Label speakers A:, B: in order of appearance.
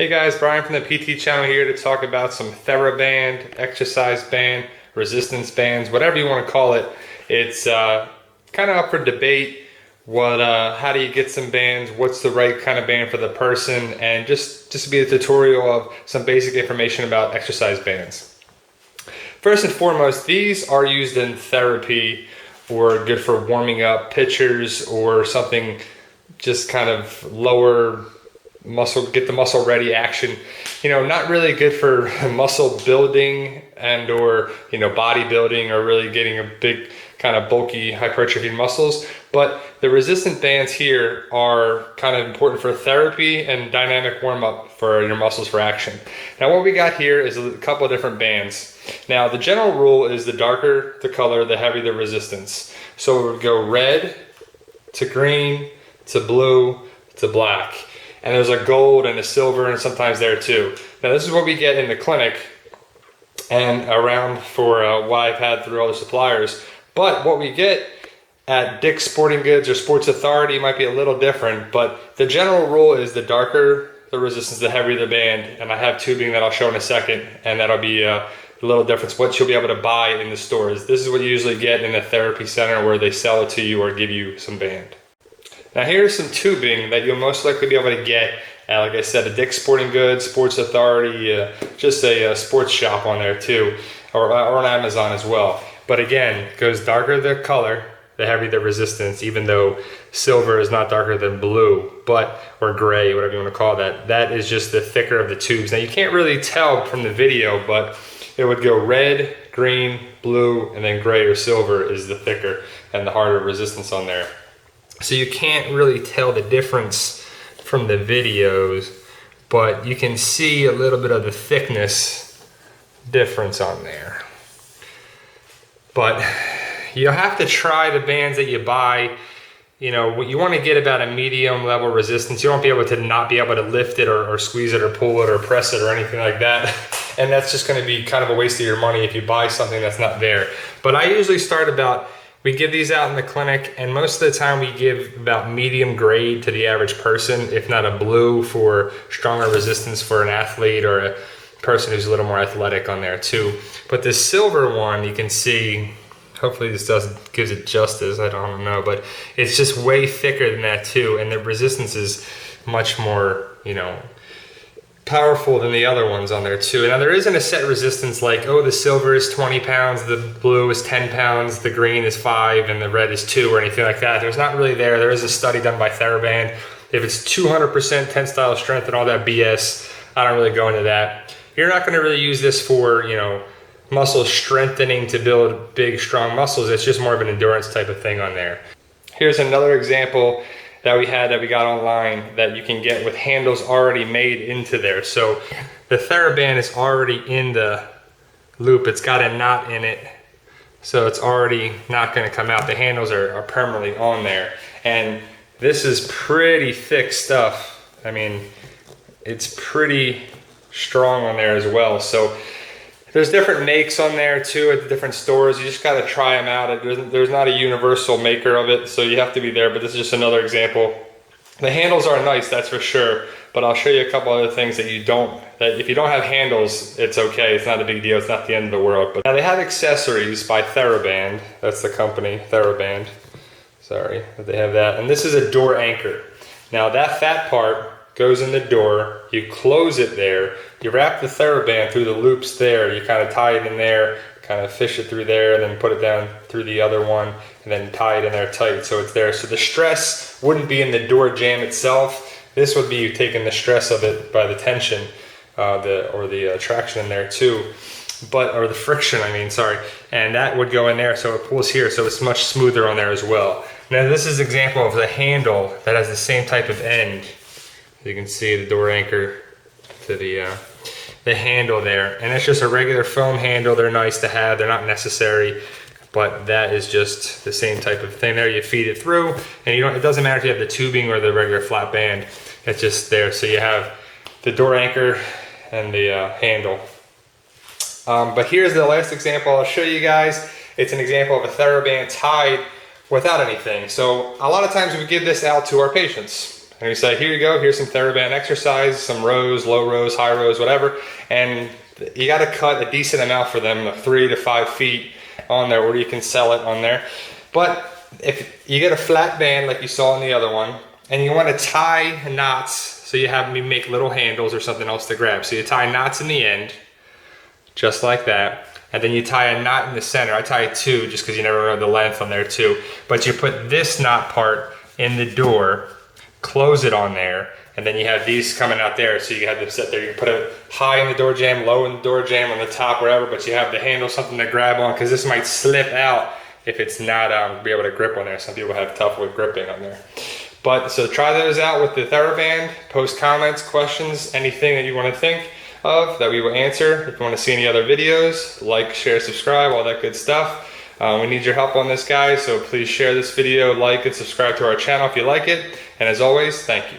A: Hey guys, Brian from the PT channel here to talk about some Theraband, exercise band, resistance bands, whatever you want to call it. It's kind of up for debate. How do you get some bands? What's the right kind of band for the person? And just to be a tutorial of some basic information about exercise bands. First and foremost, these are used in therapy or good for warming up pitchers or something just kind of lower muscle, get the muscle ready action. Not really good for muscle building and or bodybuilding or really getting a big kind of bulky hypertrophy muscles. But the resistant bands here are kind of important for therapy and dynamic warm up for your muscles for action. Now what we got here is a couple of different bands. Now the general rule is the darker the color, the heavier the resistance. So it would go red to green to blue to black. And there's a gold and a silver and sometimes there too. Now this is what we get in the clinic and around for what I've had through other suppliers. But what we get at Dick's Sporting Goods or Sports Authority might be a little different, but the general rule is the darker the resistance, the heavier the band. And I have tubing that I'll show in a second, and that'll be a little difference what you'll be able to buy in the stores. This is what you usually get in a therapy center where they sell it to you or give you some band. Now here's some tubing that you'll most likely be able to get at, like I said, a Dick's Sporting Goods, Sports Authority, just a sports shop on there too, or on Amazon as well. But again, it goes darker the color, the heavier the resistance, even though silver is not darker than blue, or gray, whatever you want to call that. That is just the thicker of the tubes. Now you can't really tell from the video, but it would go red, green, blue, and then gray or silver is the thicker and the harder resistance on there. So you can't really tell the difference from the videos, but you can see a little bit of the thickness difference on there. But you'll have to try the bands that you buy. You want to get about a medium level resistance. You won't be able to not be able to lift it or squeeze it or pull it or press it or anything like that. And that's just going to be kind of a waste of your money if you buy something that's not there. But I usually start we give these out in the clinic, and most of the time we give about medium grade to the average person, if not a blue for stronger resistance for an athlete or a person who's a little more athletic on there too. But the silver one, you can see, hopefully this gives it justice, I don't know, but it's just way thicker than that too, and the resistance is much more, powerful than the other ones on there too. Now there isn't a set resistance like, oh, the silver is 20 pounds, the blue is 10 pounds, the green is 5, and the red is 2 or anything like that. There's not really there. There is a study done by Theraband. If it's 200% tensile strength and all that BS, I don't really go into that. You're not going to really use this for, muscle strengthening to build big, strong muscles. It's just more of an endurance type of thing on there. Here's another example that we got online that you can get with handles already made into there. So the Theraband is already in the loop. It's got a knot in it, so it's already not going to come out. The handles are permanently on there, and this is pretty thick stuff. I mean, it's pretty strong on there as well. So there's different makes on there too at the different stores. You just got to try them out. There's not a universal maker of it, so you have to be there, but this is just another example. The handles are nice, that's for sure, but I'll show you a couple other things that if you don't have handles, it's okay. It's not a big deal. It's not the end of the world. But now they have accessories by Theraband. That's the company, Theraband. Sorry, but they have that. And this is a door anchor. Now that fat part goes in the door, you close it there, you wrap the Theraband through the loops there, you kind of tie it in there, kind of fish it through there, and then put it down through the other one, and then tie it in there tight so it's there. So the stress wouldn't be in the door jamb itself. This would be you taking the stress of it by the tension, or the traction in there too, or the friction, and that would go in there so it pulls here, so it's much smoother on there as well. Now this is an example of the handle that has the same type of end. You can see the door anchor to the handle there, and it's just a regular foam handle. They're nice to have, they're not necessary, but that is just the same type of thing there. You feed it through, and it doesn't matter if you have the tubing or the regular flat band, it's just there. So you have the door anchor and the handle. But here's the last example I'll show you guys. It's an example of a Theraband tied without anything. So a lot of times we give this out to our patients. And we say, here you go, here's some Theraband exercise, some rows, low rows, high rows, whatever. And you got to cut a decent amount for them, 3 to 5 feet on there, where you can sell it on there. But if you get a flat band like you saw in the other one, and you want to tie knots, so you have me make little handles or something else to grab. So you tie knots in the end, just like that. And then you tie a knot in the center. I tie 2 just because you never know the length on there too. But you put this knot part in the door, close it on there, and then you have these coming out there, so you have them set there. You can put it high in the door jamb, low in the door jamb, on the top, wherever, but you have the handle, something to grab on, because this might slip out if it's not be able to grip on there. Some people have tough with gripping on there. But so try those out with the Theraband. Post comments, questions, anything that you want to think of that we will answer. If you want to see any other videos, like, share, subscribe, all that good stuff. We need your help on this, guys, so please share this video, like and subscribe to our channel if you like it. And as always, thank you.